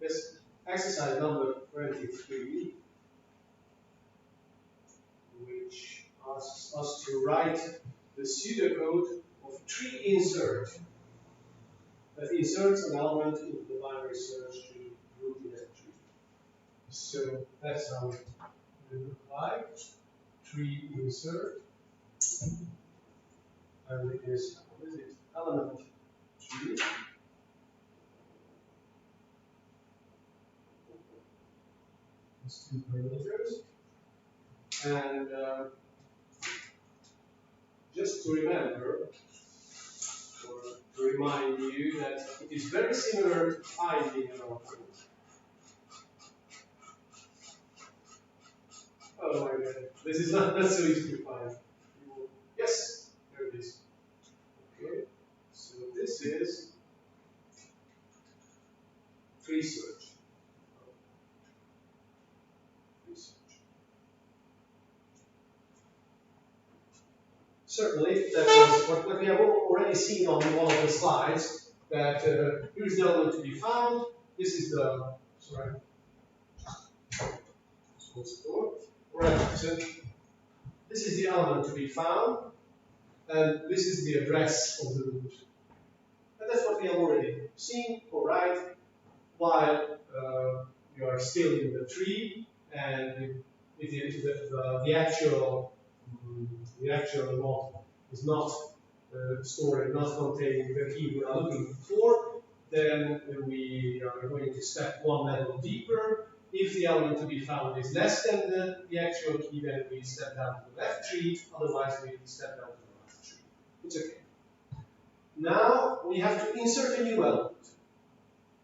Yes, exercise number 23, which asks us to write the pseudocode of tree insert that inserts an element into the binary search tree root in a tree. So that's how it will look like. Tree insert, and it is, what is it? Element tree. It's two parameters. And just to remember, or to remind you that it is very similar to finding an element. Oh my god, this is not so easy to find. Yes, there it is. Okay, so this is tree search. Certainly, that was what we have already seen on one of the slides, that here's the element to be found. This is the, sorry. Right, so this is the element to be found, and this is the address of the root. And that's what we have already seen, all right, while you are still in the tree, and the actual model is not stored, not containing the key we are looking for, then we are going to step one level deeper. If the element to be found is less than the actual key, then we step down to the left tree, otherwise we step down to the right tree. It's okay. Now we have to insert a new element.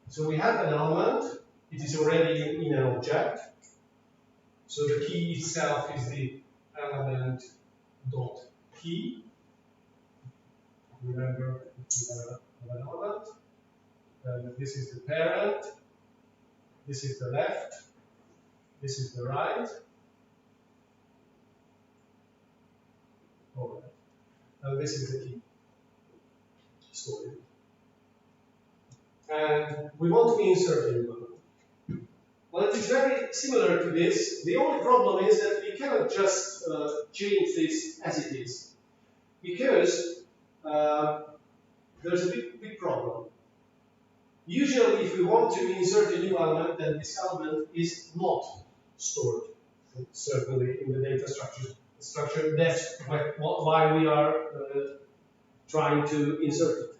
So we have an element, it is already in an object. So the key itself is the element dot key. Remember, we have an element. And this is the parent. This is the left. This is the right. All right. And this is the key stored. And we want to insert a new element. Well, it is very similar to this. The only problem is that we cannot just change this as it is, because there's a big problem. Usually, if we want to insert a new element, then this element is not stored, certainly in the data structure. That's why we are trying to insert it.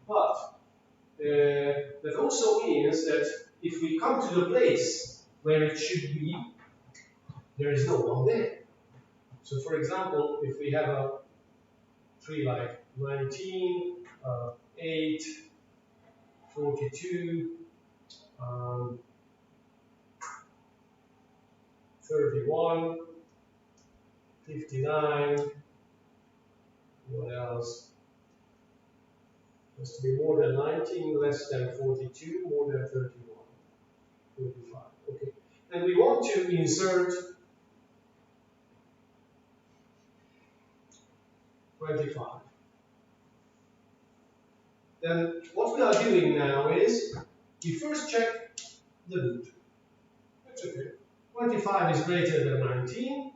But that also means that if we come to the place where it should be, there is no one there. So, for example, if we have a tree like 19, 8, 42, 31, 59, what else? Has to be more than 19, less than 42, more than 31, 35. Okay. And we want to insert 25. Then what we are doing now is we first check the root. That's okay. 25 is greater than 19.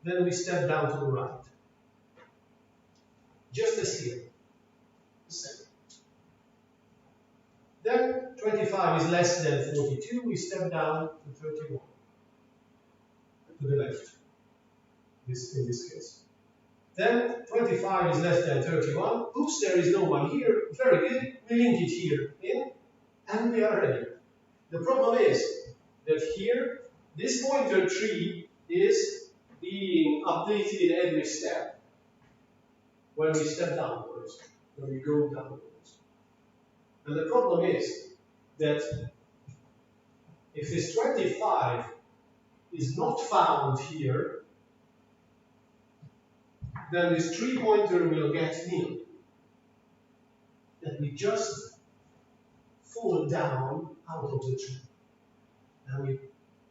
Then we step down to the right. Just as here. The same. Then 25 is less than 42. We step down to 31. To the left. In this case. Then 25 is less than 31. Oops, there is no one here. Very good. We link it here in, and we are ready. The problem is that here, this pointer tree is being updated in every step when we step downwards, when we go downwards. And the problem is that if this 25 is not found here, then this tree pointer will get nil. That we just fall down out of the tree. And we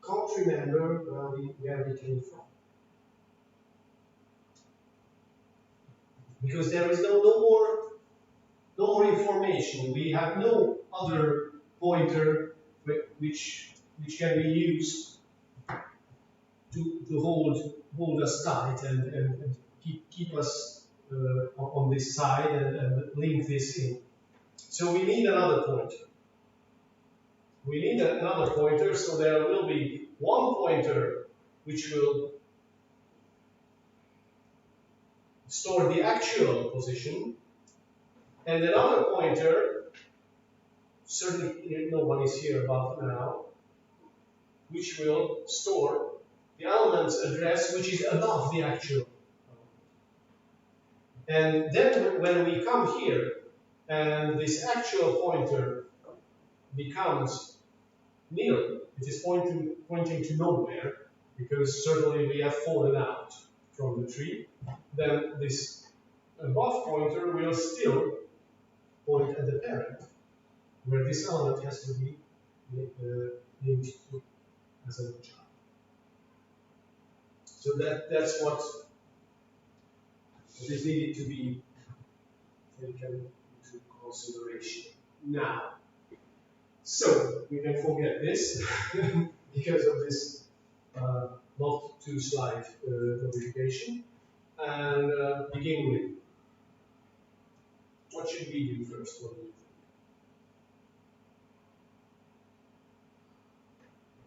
can't remember where we came from. Because there is no more information. We have no other pointer which can be used to hold us tight and keep us on this side and link this in. So we need another pointer. We need another pointer, so there will be one pointer which will store the actual position, and another pointer, certainly no one is here above now, which will store the element's address which is above the actual. And then when we come here and this actual pointer becomes nil, it is pointing to nowhere, because certainly we have fallen out from the tree, then this above pointer will still point at the parent, where this element has to be linked to as a child. So that's what is needed to be taken into consideration. Now, so we can forget this because of this not too slight modification, and begin with what should we do first? What do you think?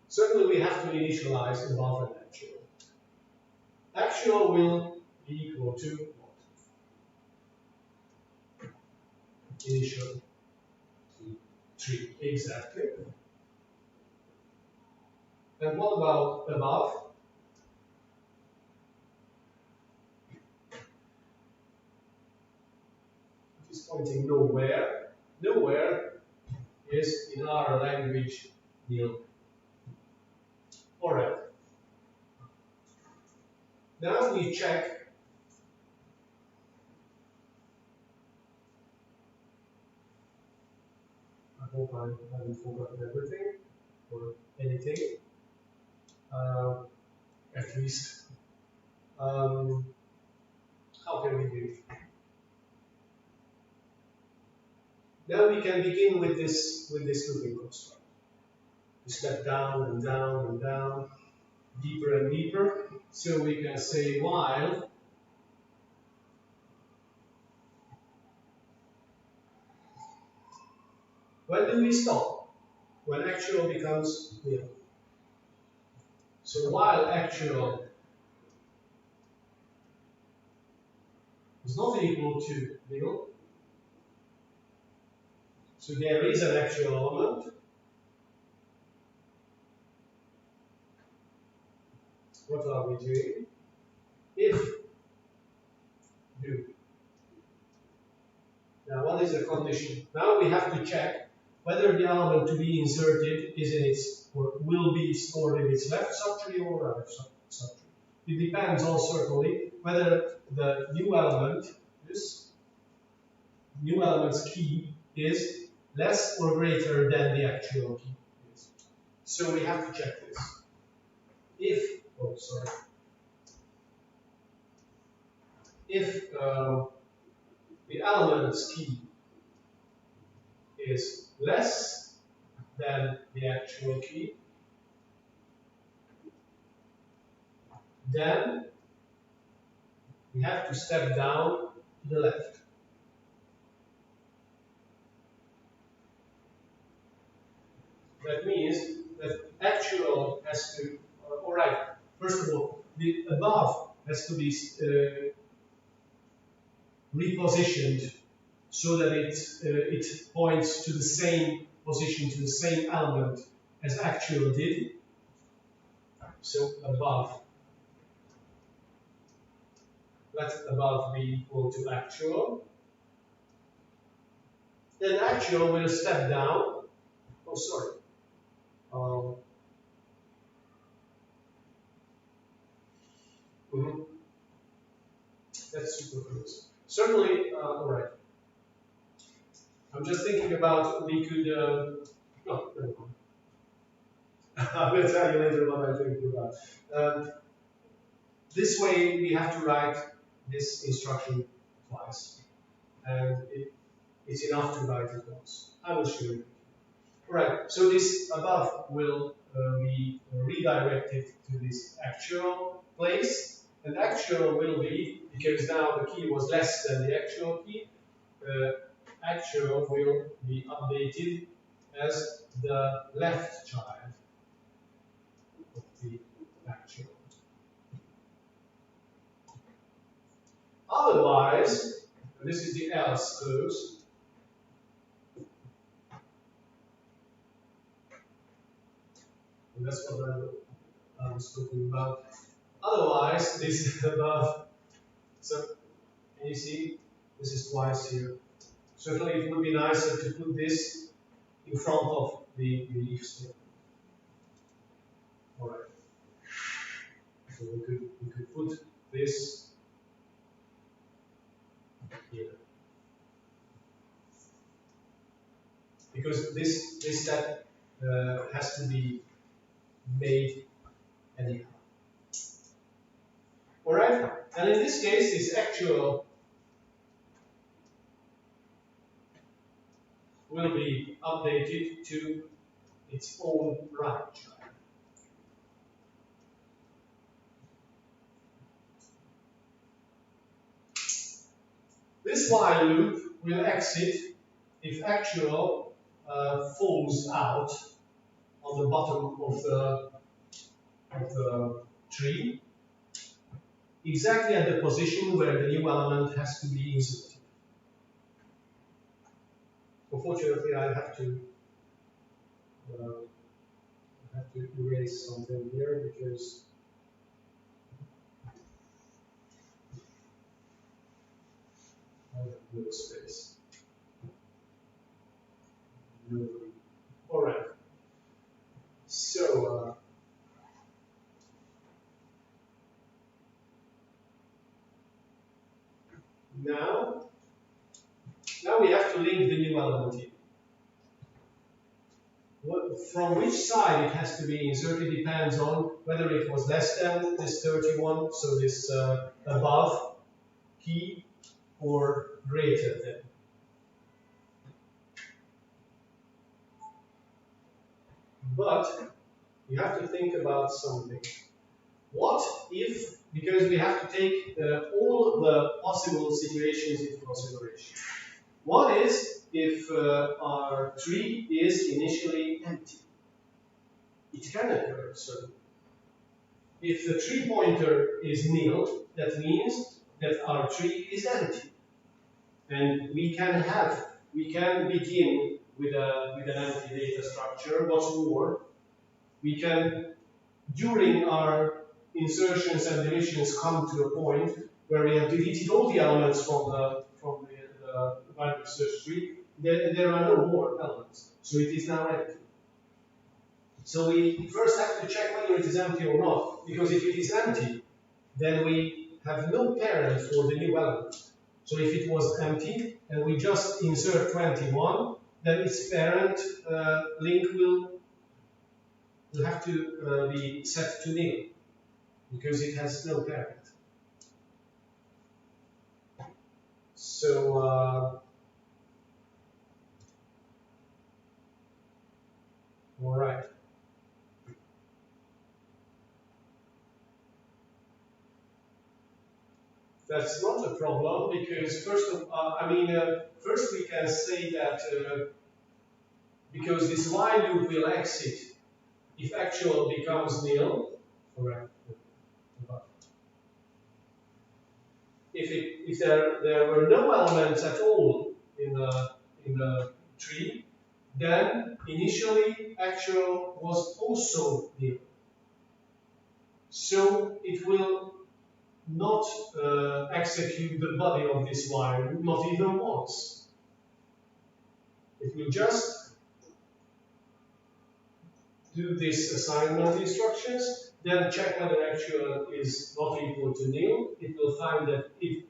Certainly we have to initialize above and actual. Actual will be equal to what? Initial to 3, exactly. And what about above? It is pointing nowhere. Nowhere is, in our language, nil. All right. Now we check I hope I haven't forgotten everything or anything. At least. How can we do it? Now we can begin with this looping construct. We step down and down and down, deeper and deeper. So we can say while when do we stop? When actual becomes nil. So while actual is not equal to nil, so there is an actual element. What are we doing? If do. Now what is the condition? Now we have to check whether the element to be inserted is in its, or will be stored in its left subtree or right subtree. It depends on certainly whether the new element, this new element's key is less or greater than the actual key is. So we have to check this. If, oh sorry, if the element's key is less than the actual key, then we have to step down to the left. That means that actual has to, all right, first of all, the above has to be repositioned so that it points to the same position, to the same element as actual did. So above, let above be equal to actual. Then actual will step down. Oh, sorry. That's superfluous. Certainly, all right. I'm just thinking about we could. No, never mind. I will tell you later what I'm thinking about. This way, we have to write this instruction twice, and it's enough to write it once. I will show you. Right, so this above will be redirected to this actual place, and actual will be, because now the key was less than the actual key, actual will be updated as the left child of the actual. Otherwise, this is the else clause. And that's what I was talking about. Otherwise, this is above. So, can you see? This is twice here. Certainly, it would be nicer to put this in front of the if statement. All right. So we could put this here, because this step has to be made anyhow. All right. And in this case, this actual will be updated to its own right child. This while loop will exit if actual falls out on the bottom of the tree, exactly at the position where the new element has to be inserted. Unfortunately, I have to erase something here because I have no space. No. All right. So now we have to link the new element in. From which side it has to be inserted depends on whether it was less than this 31, so this above key, or greater than. But you have to think about something. What if, because we have to take all the possible situations into consideration. What is if our tree is initially empty? It can occur, certainly. If the tree pointer is nil, that means that our tree is empty. And we can begin with an empty data structure. What's more, we can, during our insertions and deletions, come to a point where we have deleted all the elements from the binary search tree. There are no more elements, so it is now empty. So we first have to check whether it is empty or not, because if it is empty, then we have no parent for the new element. So if it was empty and we just insert 21, then its parent link will have to be set to nil, because it has no parent. So, all right. That's not a problem, because first we can say that because this while loop will exit if actual becomes nil. Correct. If there were no elements at all in the tree, then initially actual was also nil. So it will not execute the body of this while, not even once. It will just do this assignment instructions, then check whether actual is not equal to nil. It will find that it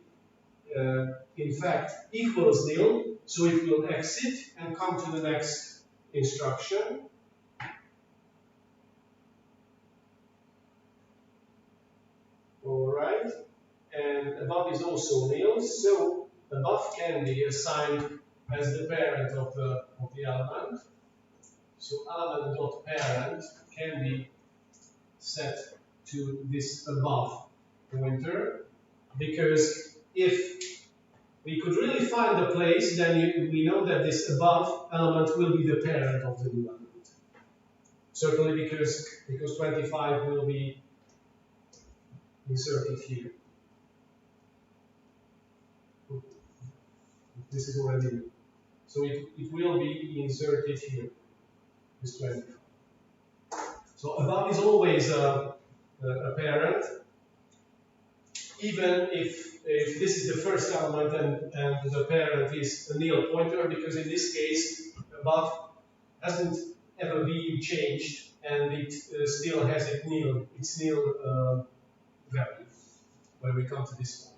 in fact equals nil, so it will exit and come to the next instruction. All right, and above is also nil, so above can be assigned as the parent of the element. So element.parent can be set to this above pointer, because if we could really find the place, then we know that this above element will be the parent of the new element. Certainly because 25 will be inserted here. This is already new. So it will be inserted here, this 25. So above is always a parent, even if this is the first element and the parent is a nil pointer, because in this case above hasn't ever been changed and it still has its nil value when we come to this one.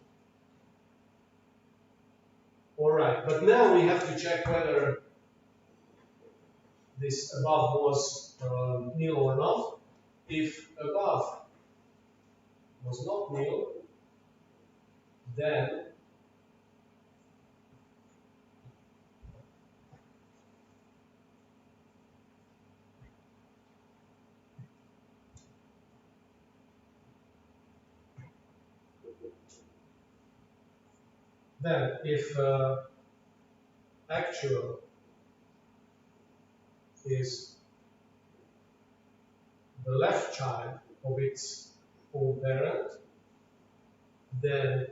Alright, but now we have to check whether this above was nil or not. If above was not nil, then if actual is the left child of its own parent, then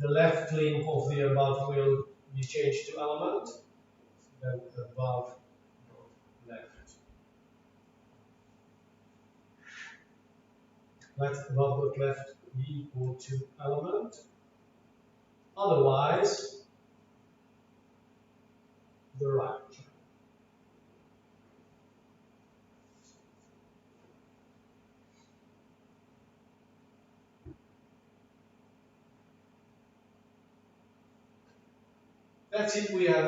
the left link of the above will be changed to element, then above left. Let above left be equal to element. Otherwise, the right child. That's it. We have